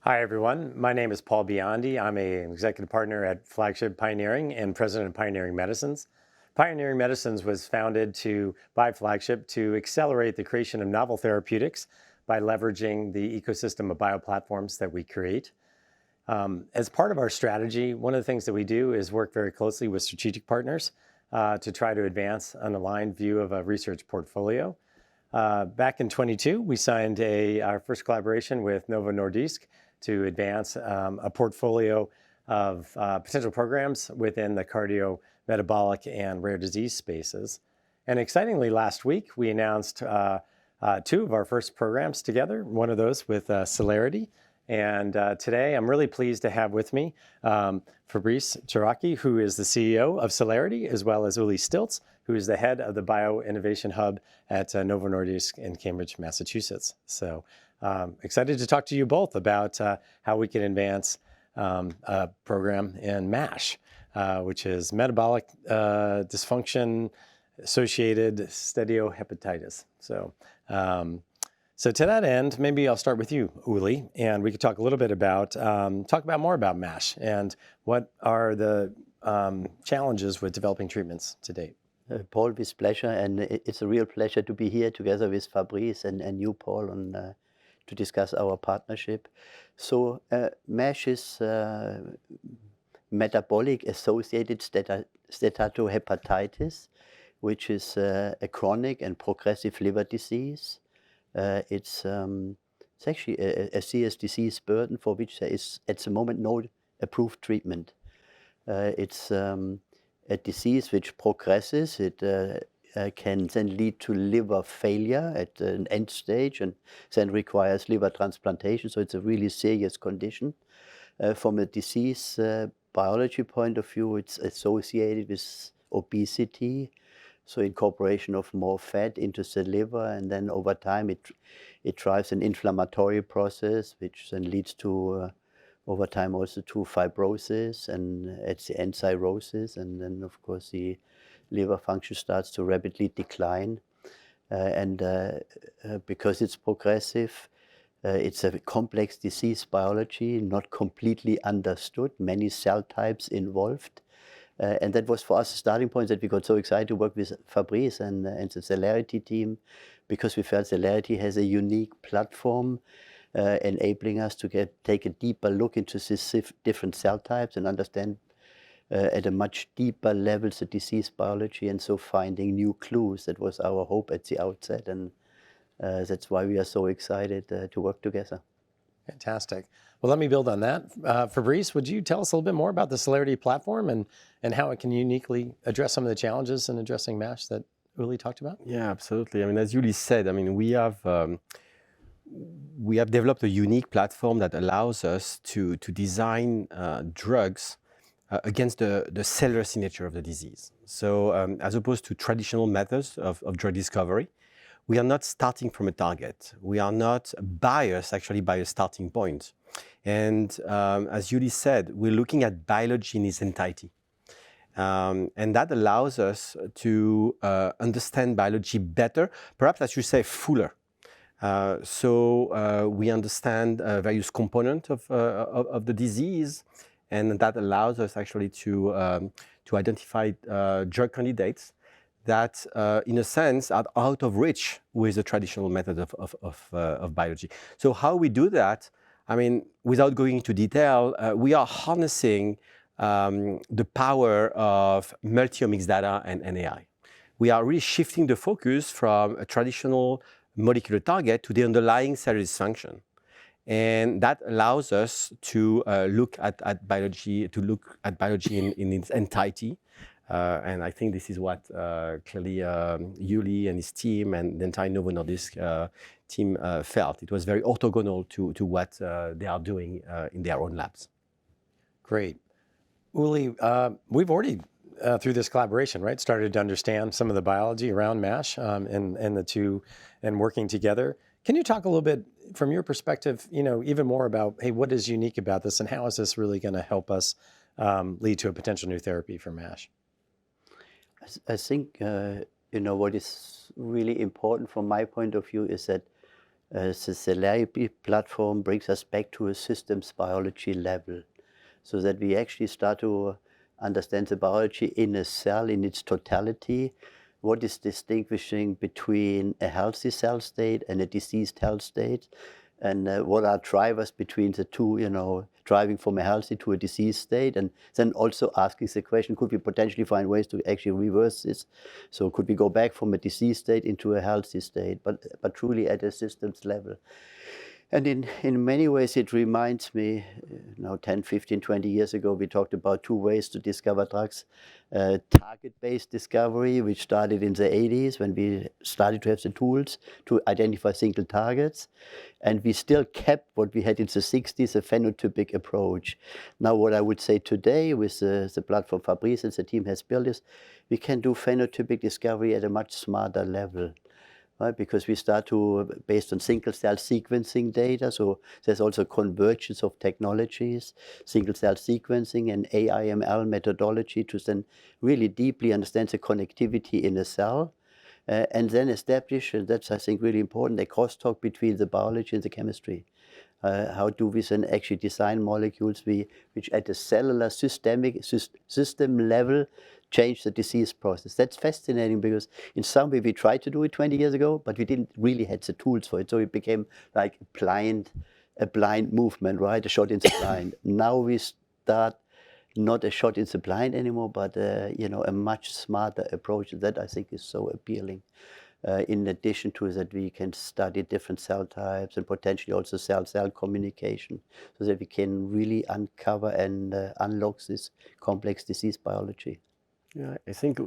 Hi, everyone. My name is Paul Biondi. I'm an executive partner at Flagship Pioneering and president of Pioneering Medicines. Pioneering Medicines was founded by Flagship to accelerate the creation of novel therapeutics by leveraging the ecosystem of bioplatforms that we create. As part of our strategy, one of the things that we do is work very closely with strategic partners to try to advance an aligned view of a research portfolio. Back in 22, we signed our first collaboration with Novo Nordisk to advance a portfolio of potential programs within the cardiometabolic and rare disease spaces. And excitingly, last week, we announced two of our first programs together, one of those with Cellarity. And today, I'm really pleased to have with me Fabrice Chouraqui, who is the CEO of Cellarity, as well as Uli Stilz, who is the head of the Bio-Innovation Hub at Novo Nordisk in Cambridge, Massachusetts. So excited to talk to you both about how we can advance a program in MASH, which is metabolic dysfunction associated steatohepatitis. So to that end, maybe I'll start with you, Uli, and we could talk a little bit about, more about MASH and what are the challenges with developing treatments to date. Paul, with pleasure, and it's a real pleasure to be here together with Fabrice and you, Paul, to discuss our partnership. So MASH is metabolic associated steatohepatitis, which is a chronic and progressive liver disease. It's actually a serious disease burden for which there is at the moment no approved treatment. It's a disease which progresses. It can then lead to liver failure at an end stage and then requires liver transplantation. So it's a really serious condition. From a disease biology point of view, it's associated with obesity. So incorporation of more fat into the liver, and then over time it drives an inflammatory process, which then leads to over time also to fibrosis and at the end cirrhosis, and then of course the liver function starts to rapidly decline. Because it's progressive, it's a complex disease biology, not completely understood, many cell types involved. And that was for us a starting point that we got so excited to work with Fabrice and the Cellarity team, because we felt Cellarity has a unique platform enabling us to take a deeper look into these different cell types and understand at a much deeper level the disease biology, and so finding new clues. That was our hope at the outset, and that's why we are so excited to work together. Fantastic. Well, let me build on that. Fabrice, would you tell us a little bit more about the Solarity Platform and how it can uniquely address some of the challenges in addressing MASH that Uli talked about? Yeah, absolutely. I mean, as Uli said, I mean, we have developed a unique platform that allows us to design drugs against the cellular signature of the disease. So as opposed to traditional methods of drug discovery, we are not starting from a target. We are not biased actually by a starting point. And as Uli said, we're looking at biology in its entirety. And that allows us to understand biology better, perhaps I should say fuller. So we understand various components of the disease, and that allows us actually to identify drug candidates that, in a sense, are out of reach with the traditional method of biology. So how we do that, I mean, without going into detail, we are harnessing the power of multi-omics data and AI. We are really shifting the focus from a traditional molecular target to the underlying cellular dysfunction. And that allows us to look at biology in its entirety. And I think this is what clearly Uli and his team and the entire Novo Nordisk team felt. It was very orthogonal to what they are doing in their own labs. Great. Uli, we've already, through this collaboration, right, started to understand some of the biology around MASH and the two and working together. Can you talk a little bit from your perspective, even more about, hey, what is unique about this and how is this really going to help us lead to a potential new therapy for MASH? I think what is really important from my point of view is that The Solarity Platform brings us back to a systems biology level, so that we actually start to understand the biology in a cell in its totality. What is distinguishing between a healthy cell state and a diseased health state? And what are drivers between the two, driving from a healthy to a diseased state? And then also asking the question, could we potentially find ways to actually reverse this? So could we go back from a diseased state into a healthy state, but truly at a systems level? And in many ways, it reminds me, 10, 15, 20 years ago, we talked about two ways to discover drugs. Target-based discovery, which started in the 80s when we started to have the tools to identify single targets. And we still kept what we had in the 60s, a phenotypic approach. Now, what I would say today with the platform Fabrice and the team has built is we can do phenotypic discovery at a much smarter level. Right? Because we start to, based on single-cell sequencing data, so there's also convergence of technologies, single-cell sequencing and AI/ML methodology to then really deeply understand the connectivity in a cell, and then establish, and that's, I think, really important, a crosstalk between the biology and the chemistry. How do we then actually design molecules which at a cellular system level change the disease process? That's fascinating because in some way we tried to do it 20 years ago, but we didn't really have the tools for it. So it became like a blind movement, right? A shot in the blind. Now we start not a shot in the blind anymore, but a much smarter approach. That I think is so appealing. In addition to that, we can study different cell types and potentially also cell-cell communication, so that we can really uncover and unlock this complex disease biology. Yeah, I think,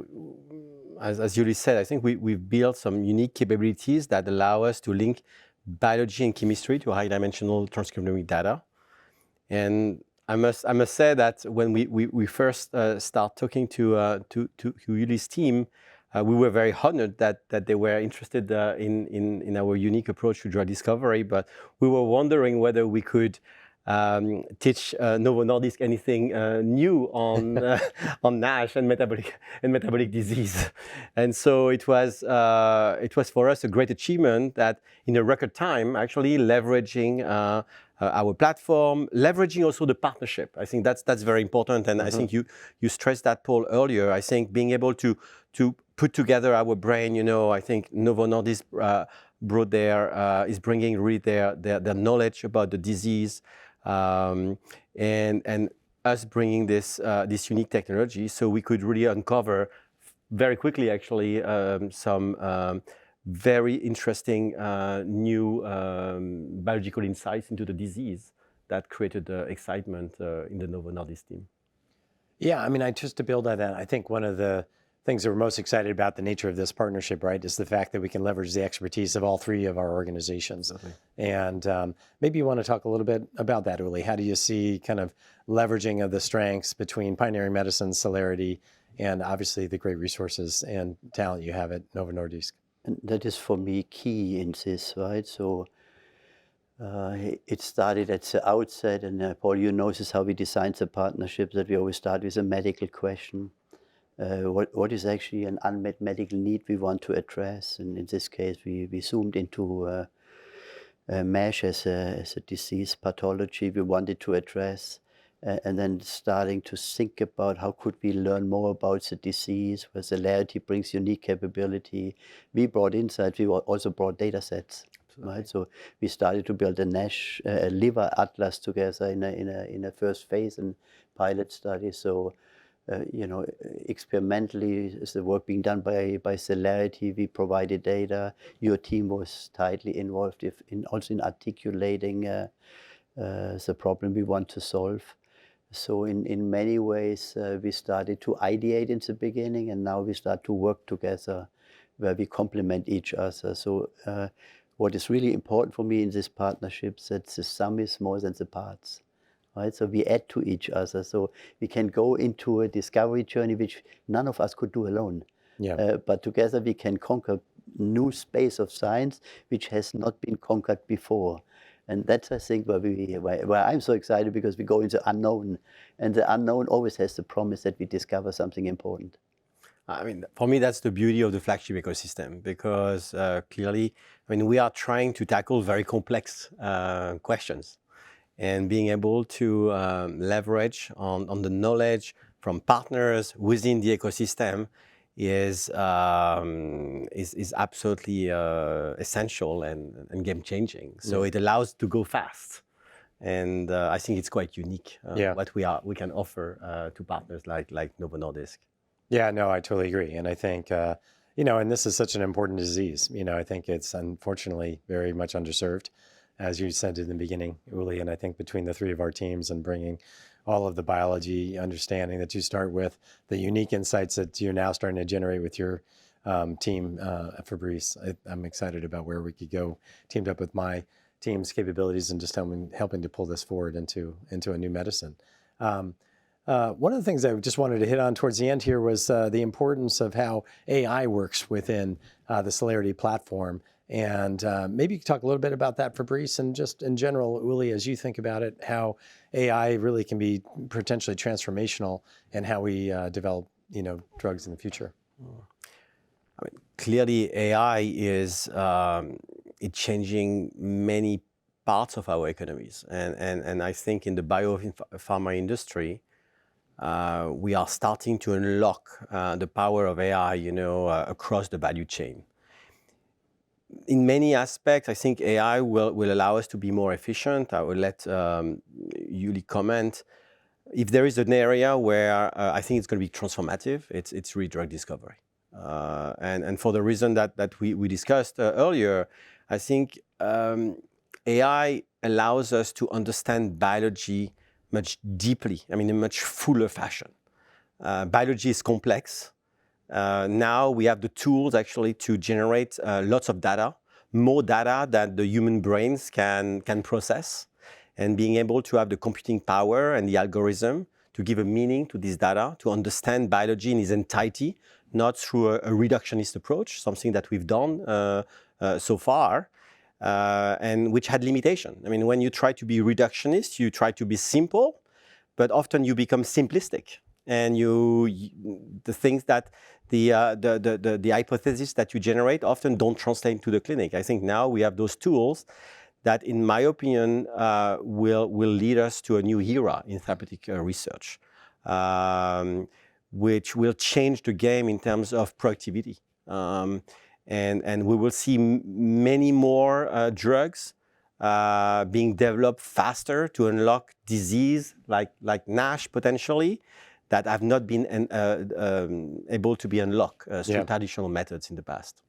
as Uli said, I think we've built some unique capabilities that allow us to link biology and chemistry to high-dimensional transcriptomic data. And I must say that when we first start talking to Uli's team, we were very honored that they were interested in our unique approach to drug discovery, but we were wondering whether we could teach Novo Nordisk anything new on NASH and metabolic disease. And so it was for us a great achievement that in a record time, actually leveraging our platform, leveraging also the partnership. I think that's very important, and I think you stressed that, Paul, earlier. I think being able to put together our brain, I think Novo Nordisk is bringing really their knowledge about the disease, and us bringing this unique technology, so we could really uncover very quickly, actually, some very interesting new biological insights into the disease that created excitement in the Novo Nordisk team. Yeah, I mean, just to build on that, I think one of the things that we're most excited about the nature of this partnership, right, is the fact that we can leverage the expertise of all three of our organizations. Exactly. And maybe you want to talk a little bit about that, Uli. How do you see kind of leveraging of the strengths between Pioneering Medicines, Cellarity, and obviously the great resources and talent you have at Novo Nordisk? And that is for me key in this, right? So it started at the outset, and Paul, this is how we designed the partnership, that we always start with a medical question. What is actually an unmet medical need we want to address? And in this case, we zoomed into MASH as a disease pathology we wanted to address, and then starting to think about how could we learn more about the disease, where Cellarity brings unique capability. We brought insights, we also brought data sets. Right, so we started to build a NASH liver atlas together in a first phase and pilot study. So, experimentally, is the work being done by Cellarity. We provided data. Your team was tightly involved also in articulating the problem we want to solve. So in many ways, we started to ideate in the beginning, and now we start to work together where we complement each other. So what is really important for me in this partnership is that the sum is more than the parts. Right? So we add to each other, so we can go into a discovery journey which none of us could do alone. Yeah. But together we can conquer new space of science which has not been conquered before. And that's, I think, where I'm so excited, because we go into unknown, and the unknown always has the promise that we discover something important. I mean, for me, that's the beauty of the Flagship ecosystem, because clearly, I mean, we are trying to tackle very complex questions, and being able to leverage on the knowledge from partners within the ecosystem is absolutely essential and game changing. So it allows to go fast. And I think it's quite unique what we can offer to partners like Novo Nordisk. Yeah, no, I totally agree. And I think, and this is such an important disease. I think it's unfortunately very much underserved, as you said in the beginning, Uli. And I think between the three of our teams and bringing all of the biology understanding that you start with, the unique insights that you're now starting to generate with your team, Fabrice, I'm excited about where we could go, teamed up with my team's capabilities and just helping to pull this forward into a new medicine. One of the things I just wanted to hit on towards the end here was the importance of how AI works within the Solarity platform. And maybe you could talk a little bit about that, Fabrice, and just in general, Uli, as you think about it, how AI really can be potentially transformational in how we develop, drugs in the future. I mean, clearly, AI is changing many parts of our economies. And I think in the biopharma industry, we are starting to unlock the power of AI, across the value chain. In many aspects, I think AI will allow us to be more efficient. I will let Uli comment. If there is an area where I think it's going to be transformative, it's really drug discovery. And for the reason that we discussed earlier, I think AI allows us to understand biology much deeply, in a much fuller fashion. Biology is complex. Now we have the tools actually to generate lots of data, more data than the human brains can process, and being able to have the computing power and the algorithm to give a meaning to this data, to understand biology in its entirety, not through a reductionist approach, something that we've done so far, and which had limitation. When you try to be reductionist, you try to be simple, but often you become simplistic, and the things that the hypothesis that you generate often don't translate to the clinic. I think now we have those tools that, in my opinion, will lead us to a new era in therapeutic research, which will change the game in terms of productivity. And we will see many more drugs being developed faster to unlock disease like NASH potentially, that have not been able to be unlocked through traditional methods in the past.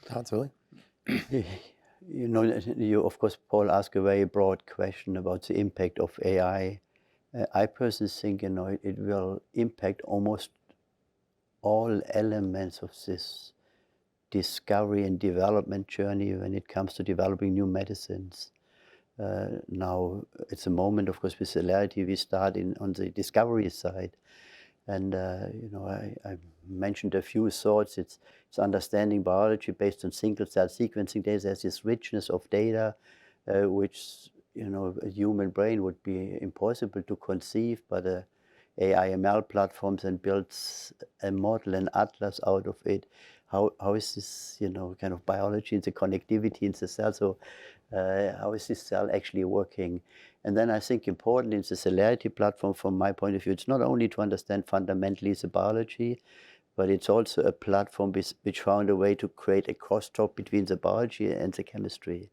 Thoughts, Uli? You, of course, Paul, asked a very broad question about the impact of AI. I personally think, it will impact almost all elements of this discovery and development journey when it comes to developing new medicines. Now, it's a moment, of course, with Cellarity, we start on the discovery side. And, I mentioned a few thoughts. It's understanding biology based on single-cell sequencing data. There's this richness of data, which, a human brain would be impossible to conceive, but AI/ML platforms and builds a model, an atlas out of it. How is this, kind of biology and the connectivity in the cell? So how is this cell actually working? And then I think important in the Cellarity platform, from my point of view, it's not only to understand fundamentally the biology, but it's also a platform which found a way to create a crosstalk between the biology and the chemistry.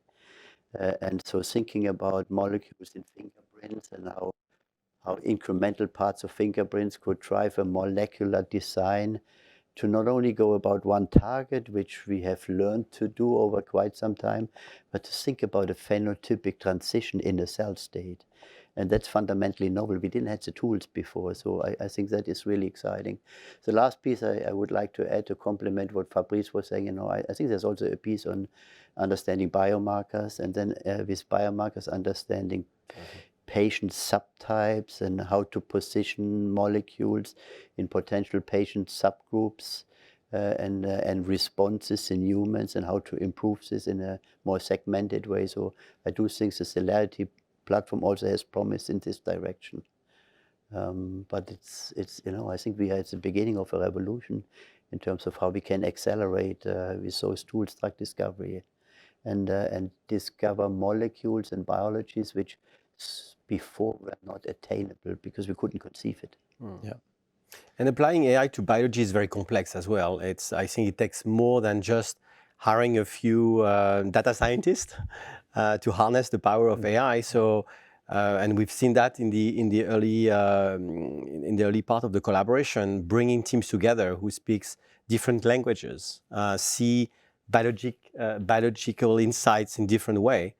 And so thinking about molecules in fingerprints and how incremental parts of fingerprints could drive a molecular design to not only go about one target, which we have learned to do over quite some time, but to think about a phenotypic transition in a cell state. And that's fundamentally novel. We didn't have the tools before, so I think that is really exciting. The last piece I would like to add to complement what Fabrice was saying, I think there's also a piece on understanding biomarkers, and then with biomarkers, understanding patient subtypes and how to position molecules in potential patient subgroups and responses in humans, and how to improve this in a more segmented way. So I do think the Cellarity platform also has promise in this direction. But it's I think we are at the beginning of a revolution in terms of how we can accelerate with those tools drug discovery and discover molecules and biologies which before were not attainable because we couldn't conceive it. Yeah. And applying AI to biology is very complex as well. I think it takes more than just hiring a few data scientists to harness the power of AI. So, and we've seen that in the early part of the collaboration, bringing teams together who speaks different languages, see biological insights in different way.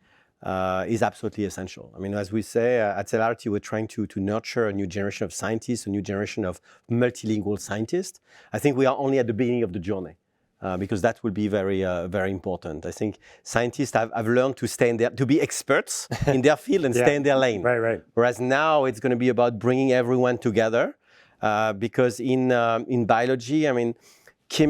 Is absolutely essential. I mean, as we say at Cellarity, we're trying to nurture a new generation of scientists, a new generation of multilingual scientists. I think we are only at the beginning of the journey because that will be very, very important. I think scientists have learned to stay in to be experts in their field and stay in their lane. Right. Whereas now it's going to be about bringing everyone together because in biology, I mean, you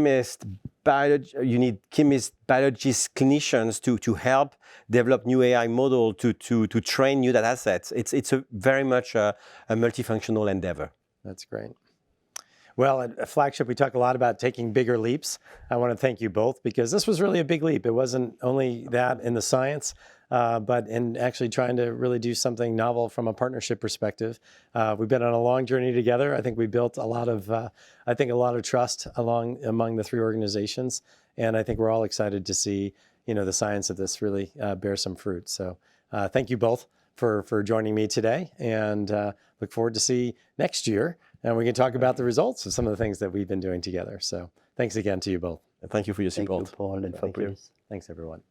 need chemists, biologists, clinicians to help develop new AI model to train new data sets. It's very much a multifunctional endeavor. That's great. Well, at Flagship, we talk a lot about taking bigger leaps. I want to thank you both because this was really a big leap. It wasn't only that in the science, but in actually trying to really do something novel from a partnership perspective. We've been on a long journey together. I think we built a lot of trust among the three organizations, and I think we're all excited to see the science of this really bear some fruit. So thank you both for joining me today, and look forward to see next year, and we can talk about the results of some of the things that we've been doing together. So thanks again to you both. Thank you for your support. Thank you, Paul and Fabrice. Thanks, everyone.